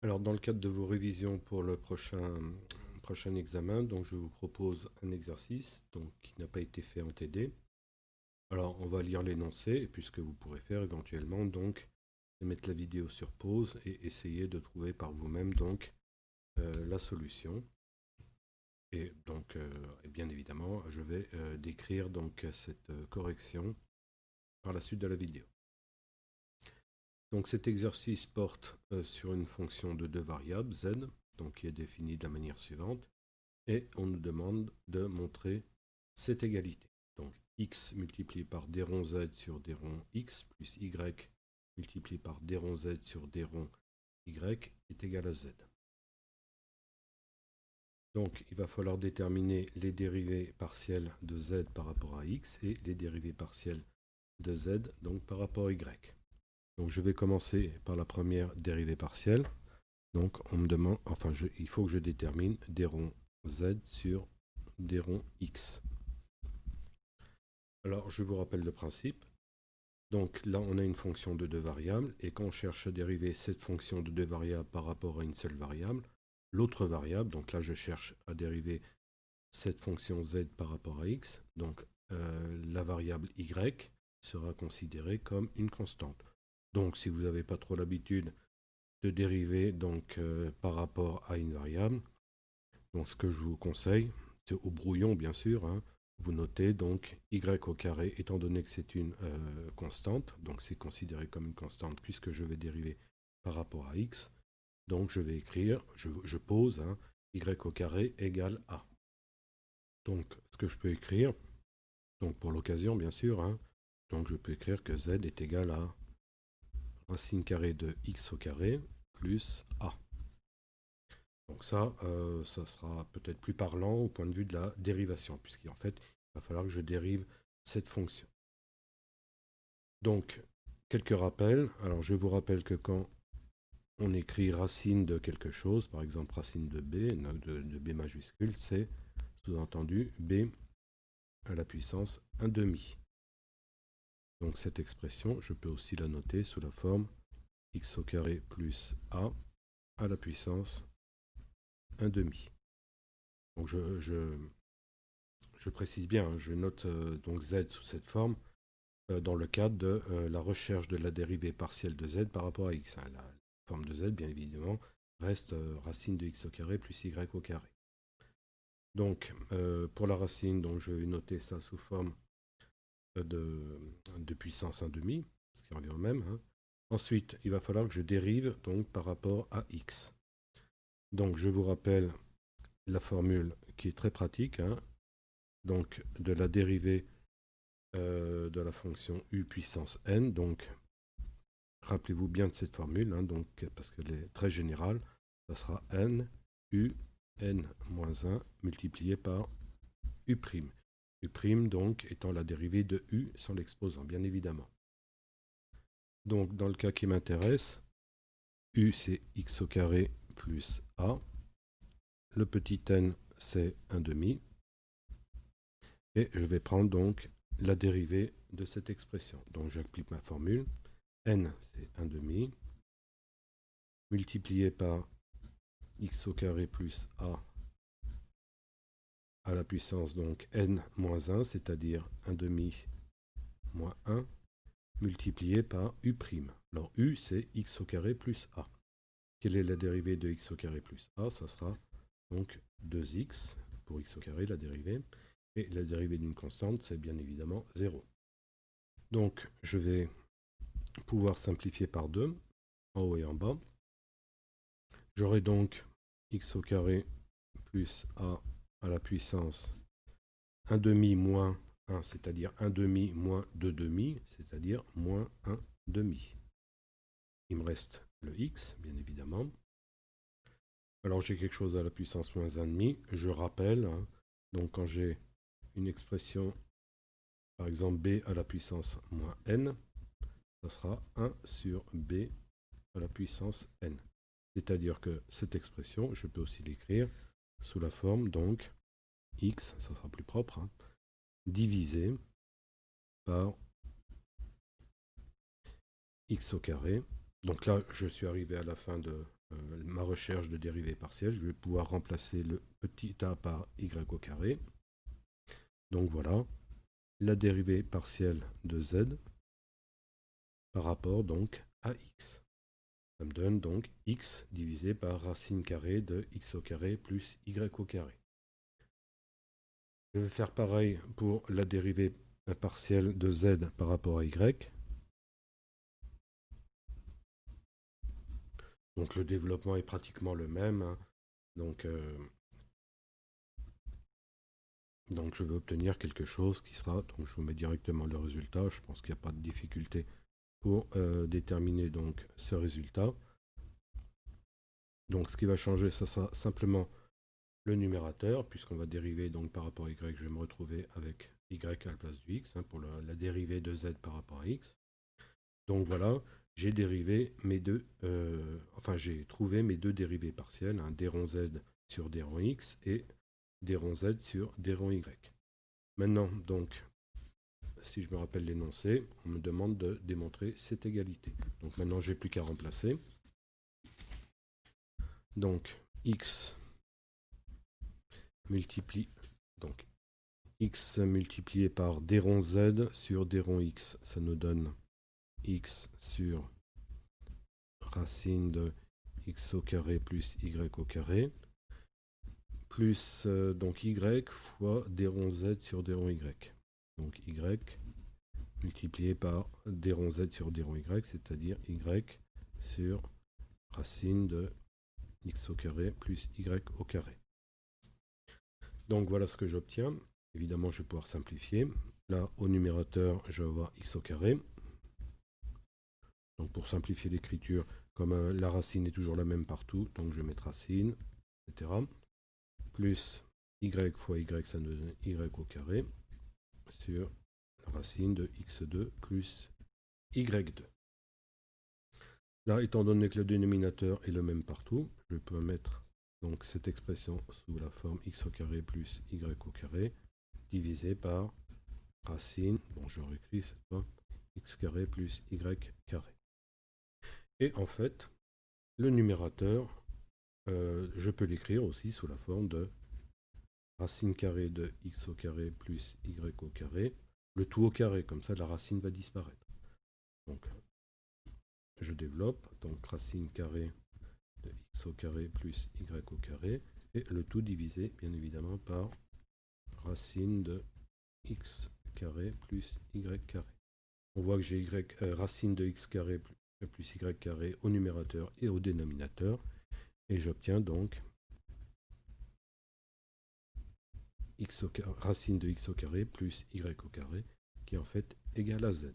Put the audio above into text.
Alors, dans le cadre de vos révisions pour le prochain examen, donc je vous propose un exercice donc, qui n'a pas été fait en TD. Alors, on va lire l'énoncé, et puis ce que vous pourrez faire éventuellement, donc, c'est mettre la vidéo sur pause et essayer de trouver par vous-même donc la solution. Et donc, et bien évidemment, je vais décrire donc cette correction par la suite de la vidéo. Donc cet exercice porte sur une fonction de deux variables, z, donc qui est définie de la manière suivante, et on nous demande de montrer cette égalité. Donc x multiplié par d rond z sur d rond x plus y multiplié par d rond z sur d rond y est égal à z. Donc il va falloir déterminer les dérivées partielles de z par rapport à x et les dérivées partielles de z donc par rapport à y. Donc je vais commencer par la première dérivée partielle. Donc on me demande, enfin il faut que je détermine d rond z sur d rond x. Alors je vous rappelle le principe. Donc là on a une fonction de deux variables et quand on cherche à dériver cette fonction de deux variables par rapport à une seule variable, l'autre variable, donc là je cherche à dériver cette fonction z par rapport à x, donc la variable y sera considérée comme une constante. Donc si vous n'avez pas trop l'habitude de dériver donc, par rapport à une variable, donc ce que je vous conseille, c'est au brouillon bien sûr, hein, vous notez donc y au carré, étant donné que c'est une constante, donc c'est considéré comme une constante puisque je vais dériver par rapport à x, donc je vais écrire, je pose hein, y au carré égale a. Donc ce que je peux écrire, donc pour l'occasion bien sûr, hein, donc je peux écrire que z est égal à racine carrée de x au carré plus a. Donc ça sera peut-être plus parlant au point de vue de la dérivation, puisqu'en fait, il va falloir que je dérive cette fonction. Donc, quelques rappels. Alors, je vous rappelle que quand on écrit racine de quelque chose, par exemple racine de b, de b majuscule, c'est sous-entendu b à la puissance 1 demi. Donc cette expression, je peux aussi la noter sous la forme x au carré plus a à la puissance 1 demi. Donc je précise bien, je note donc z sous cette forme dans le cadre de la recherche de la dérivée partielle de z par rapport à x. La forme de z, bien évidemment, reste racine de x au carré plus y au carré. Donc, pour la racine, donc, je vais noter ça sous forme de puissance 1 demi, ce qui revient au même. Hein. Ensuite, il va falloir que je dérive donc par rapport à x. Donc, je vous rappelle la formule qui est très pratique. Hein. Donc, de la dérivée de la fonction u puissance n. Donc, rappelez-vous bien de cette formule, hein, donc, parce qu'elle est très générale. Ça sera n u n-1 multiplié par u'. U' donc étant la dérivée de u sans l'exposant, bien évidemment. Donc, dans le cas qui m'intéresse, u c'est x au carré plus a. Le petit n c'est 1 demi. Et je vais prendre donc la dérivée de cette expression. Donc j'applique ma formule. N c'est 1 demi. Multiplié par x au carré plus a à la puissance donc n moins 1, c'est-à-dire 1 demi moins 1, multiplié par u'. Alors u c'est x au carré plus a. Quelle est la dérivée de x au carré plus a? Ça sera donc 2x pour x au carré, la dérivée. Et la dérivée d'une constante, c'est bien évidemment 0. Donc, je vais pouvoir simplifier par 2, en haut et en bas. J'aurai donc x au carré plus a à la puissance 1 demi moins 1, c'est-à-dire 1 demi moins 2 demi, c'est-à-dire moins 1 demi. Il me reste le x, bien évidemment. Alors j'ai quelque chose à la puissance moins 1 demi. Je rappelle, hein, donc quand j'ai une expression, par exemple b à la puissance moins n, ça sera 1 sur b à la puissance n. C'est-à-dire que cette expression, je peux aussi l'écrire sous la forme, donc, x, ça sera plus propre, hein, divisé par x au carré. Donc là, je suis arrivé à la fin de ma recherche de dérivée partielle. Je vais pouvoir remplacer le petit a par y au carré. Donc voilà, la dérivée partielle de z par rapport donc à x. Ça me donne donc x divisé par racine carrée de x au carré plus y au carré. Je vais faire pareil pour la dérivée partielle de z par rapport à y. Donc le développement est pratiquement le même, hein. Donc, donc je vais obtenir quelque chose qui sera, donc je vous mets directement le résultat, je pense qu'il n'y a pas de difficulté pour déterminer donc ce résultat. Donc ce qui va changer, ça sera simplement le numérateur, puisqu'on va dériver donc par rapport à y, je vais me retrouver avec y à la place du x, hein, pour la dérivée de z par rapport à x. Donc voilà, j'ai dérivé mes deux, j'ai trouvé mes deux dérivées partielles, hein, d rond z sur d rond x et d rond z sur d rond y. Maintenant, donc, si je me rappelle l'énoncé, on me demande de démontrer cette égalité. Donc maintenant, je n'ai plus qu'à remplacer. Donc, x multiplie, donc x multiplié par d rond z sur d rond x, ça nous donne x sur racine de x au carré plus y au carré, plus donc y fois d rond z sur d rond y. Donc y multiplié par d rond z sur d rond y, c'est-à-dire y sur racine de x au carré plus y au carré. Donc voilà ce que j'obtiens. Évidemment, je vais pouvoir simplifier. Là, au numérateur, je vais avoir x au carré. Donc pour simplifier l'écriture, comme la racine est toujours la même partout, donc je vais mettre racine, etc. Plus y fois y, ça nous donne y au carré, sur la racine de x2 plus y2. Là, étant donné que le dénominateur est le même partout, je peux mettre donc cette expression sous la forme x au carré plus y au carré, divisé par racine, bon je réécris cette fois, x carré plus y carré. Et en fait, le numérateur, je peux l'écrire aussi sous la forme de racine carrée de x au carré plus y au carré, le tout au carré, comme ça la racine va disparaître. Donc je développe, donc racine carrée de x au carré plus y au carré, et le tout divisé bien évidemment par racine de x carré plus y carré. On voit que j'ai racine de x carré plus y carré au numérateur et au dénominateur, et j'obtiens donc racine de x au carré plus y au carré, qui est en fait égal à z.